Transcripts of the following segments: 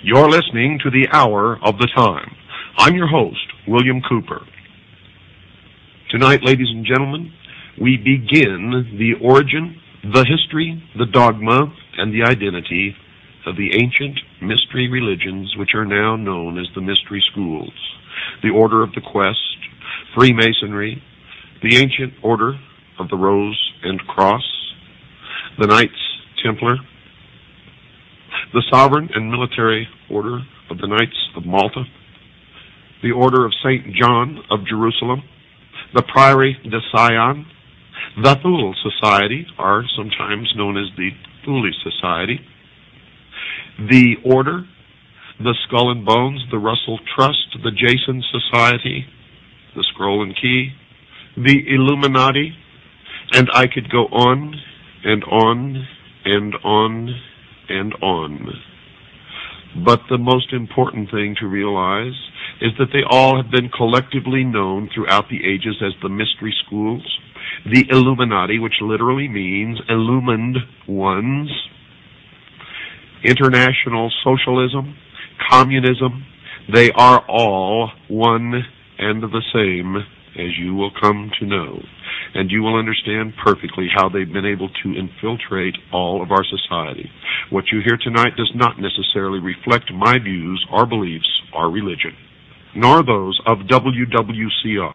You're listening to the Hour of the Time. I'm your host, William Cooper. Tonight, ladies and gentlemen, we begin the origin, the history, the dogma, and the identity of the ancient mystery religions which are now known as the mystery schools, the Order of the Quest, Freemasonry, the Ancient Order of the Rose and Cross, the Knights Templar, the Sovereign and Military Order of the Knights of Malta, the Order of St. John of Jerusalem, the Priory de Sion, the Thule Society, are sometimes known as the Thule Society, the Order, the Skull and Bones, the Russell Trust, the Jason Society, the Scroll and Key, the Illuminati, and I could go on and on and on and on. But the most important thing to realize is that they all have been collectively known throughout the ages as the mystery schools, the Illuminati, which literally means illumined ones, international socialism, communism. They are all one and the same, as you will come to know. And you will understand perfectly how they've been able to infiltrate all of our society. What you hear tonight does not necessarily reflect my views or beliefs or religion, nor those of WWCR.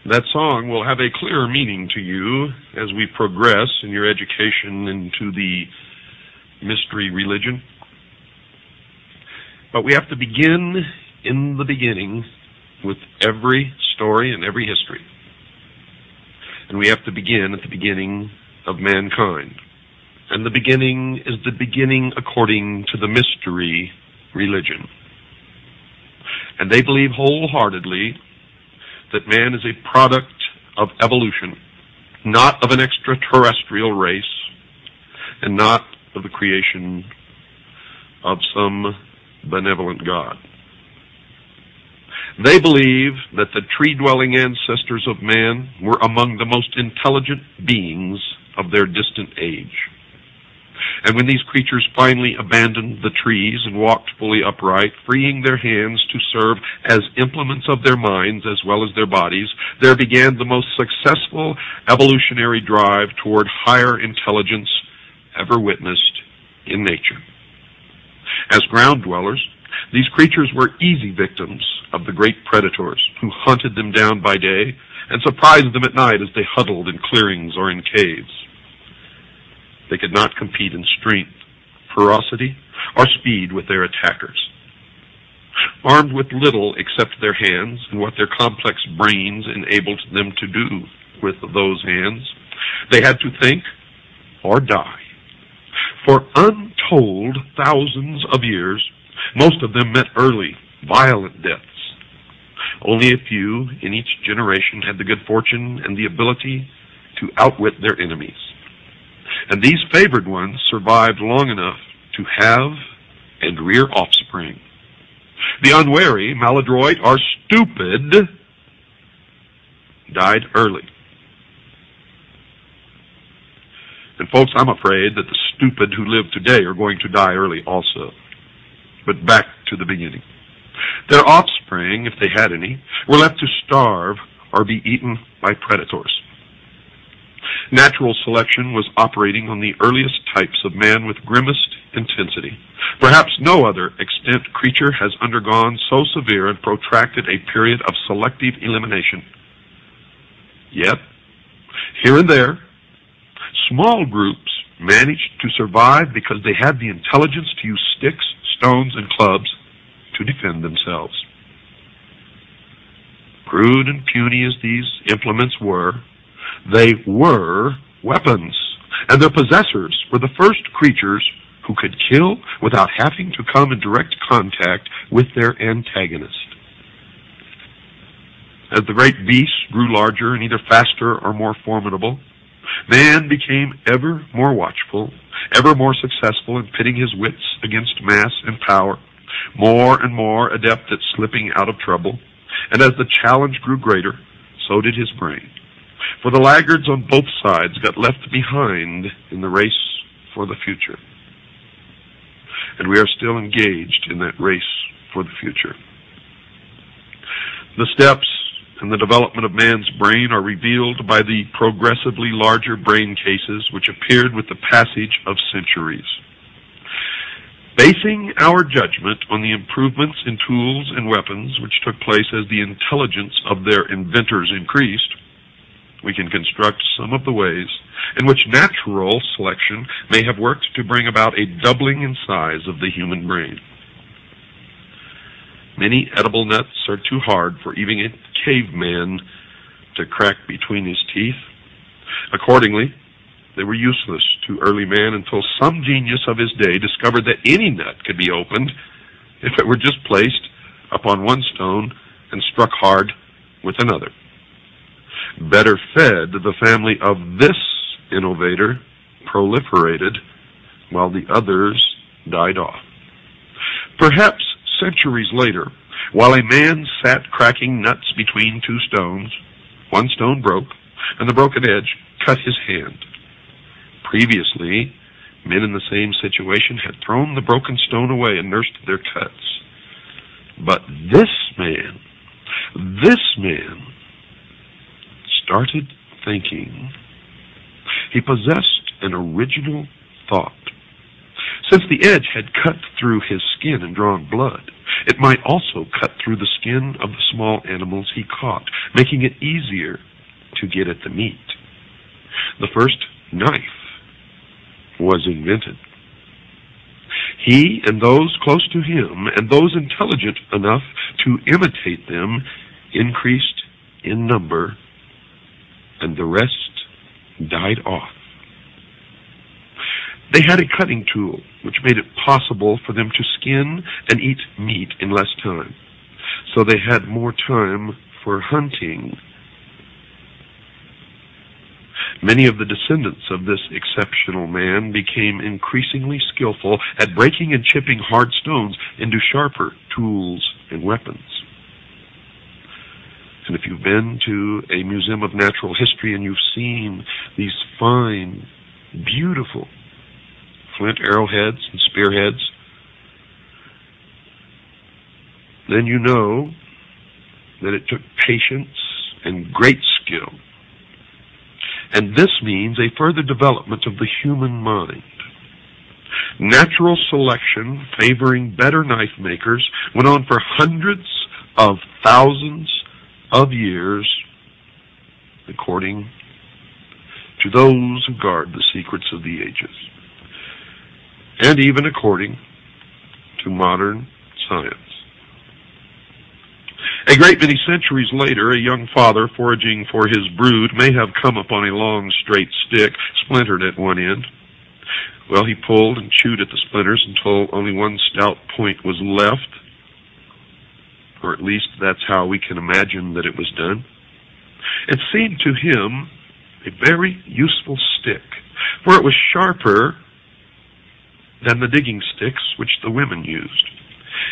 That song will have a clearer meaning to you as we progress in your education into the mystery religion. But we have to begin in the beginning with every story and every history. And we have to begin at the beginning of mankind. And the beginning is the beginning according to the mystery religion. And they believe wholeheartedly that man is a product of evolution, not of an extraterrestrial race, and not of the creation of some benevolent God. They believe that the tree-dwelling ancestors of man were among the most intelligent beings of their distant age. And when these creatures finally abandoned the trees and walked fully upright, freeing their hands to serve as implements of their minds as well as their bodies, there began the most successful evolutionary drive toward higher intelligence ever witnessed in nature. As ground dwellers, these creatures were easy victims of the great predators who hunted them down by day and surprised them at night as they huddled in clearings or in caves. They could not compete in strength, ferocity, or speed with their attackers. Armed with little except their hands and what their complex brains enabled them to do with those hands, they had to think or die. For untold thousands of years, most of them met early, violent deaths. Only a few in each generation had the good fortune and the ability to outwit their enemies. And these favored ones survived long enough to have and rear offspring. The unwary, maladroit, or stupid died early. And folks, I'm afraid that the stupid who live today are going to die early also. But back to the beginning. Their offspring, if they had any, were left to starve or be eaten by predators. Natural selection was operating on the earliest types of man with grimmest intensity. Perhaps no other extant creature has undergone so severe and protracted a period of selective elimination. Yet, here and there, small groups managed to survive because they had the intelligence to use sticks, stones, and clubs to defend themselves. Crude and puny as these implements were, they were weapons, and their possessors were the first creatures who could kill without having to come in direct contact with their antagonist. As the great beasts grew larger and either faster or more formidable, man became ever more watchful, ever more successful in pitting his wits against mass and power, more and more adept at slipping out of trouble, and as the challenge grew greater, so did his brain. For the laggards on both sides got left behind in the race for the future. And we are still engaged in that race for the future. The steps in the development of man's brain are revealed by the progressively larger brain cases which appeared with the passage of centuries. Basing our judgment on the improvements in tools and weapons which took place as the intelligence of their inventors increased, we can construct some of the ways in which natural selection may have worked to bring about a doubling in size of the human brain. Many edible nuts are too hard for even a caveman to crack between his teeth. Accordingly, they were useless to early man until some genius of his day discovered that any nut could be opened if it were just placed upon one stone and struck hard with another. Better fed, the family of this innovator proliferated while the others died off. Perhaps centuries later, while a man sat cracking nuts between two stones, one stone broke, and the broken edge cut his hand. Previously, men in the same situation had thrown the broken stone away and nursed their cuts. But this man started thinking. He possessed an original thought. Since the edge had cut through his skin and drawn blood, it might also cut through the skin of the small animals he caught, making it easier to get at the meat. The first knife was invented. He and those close to him, and those intelligent enough to imitate them, increased in number, and the rest died off. They had a cutting tool which made it possible for them to skin and eat meat in less time, so they had more time for hunting. Many of the descendants of this exceptional man became increasingly skillful at breaking and chipping hard stones into sharper tools and weapons. And if you've been to a museum of natural history and you've seen these fine, beautiful flint arrowheads and spearheads, then you know that it took patience and great skill. And this means a further development of the human mind. Natural selection favoring better knife makers went on for hundreds of thousands of years, according to those who guard the secrets of the ages, and even according to modern science. A great many centuries later, a young father foraging for his brood may have come upon a long, straight stick, splintered at one end. Well, he pulled and chewed at the splinters until only one stout point was left, or at least that's how we can imagine that it was done. It seemed to him a very useful stick, for it was sharper than the digging sticks which the women used.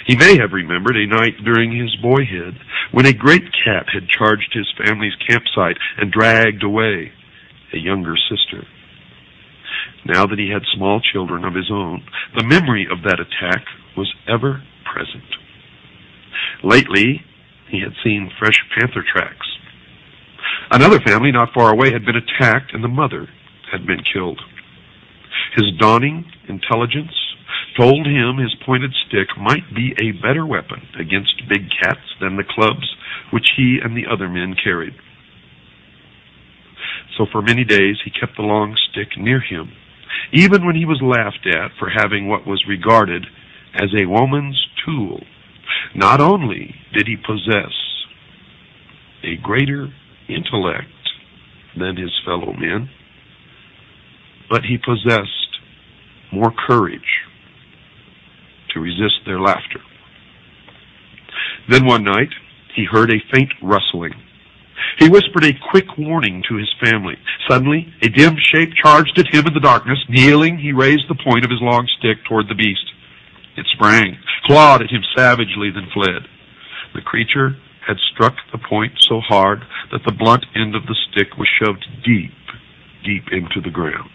He may have remembered a night during his boyhood when a great cat had charged his family's campsite and dragged away a younger sister. Now that he had small children of his own, the memory of that attack was ever present. Lately, he had seen fresh panther tracks. Another family not far away had been attacked and the mother had been killed. His dawning intelligence told him his pointed stick might be a better weapon against big cats than the clubs which he and the other men carried. So for many days he kept the long stick near him, even when he was laughed at for having what was regarded as a woman's tool. Not only did he possess a greater intellect than his fellow men, but he possessed more courage to resist their laughter. Then one night, he heard a faint rustling. He whispered a quick warning to his family. Suddenly, a dim shape charged at him in the darkness. Kneeling, he raised the point of his long stick toward the beast. It sprang, clawed at him savagely, then fled. The creature had struck the point so hard that the blunt end of the stick was shoved deep, deep into the ground.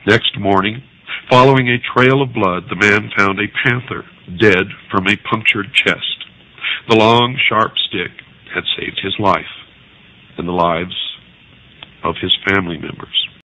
Next morning, following a trail of blood, the man found a panther dead from a punctured chest. The long, sharp stick had saved his life and the lives of his family members.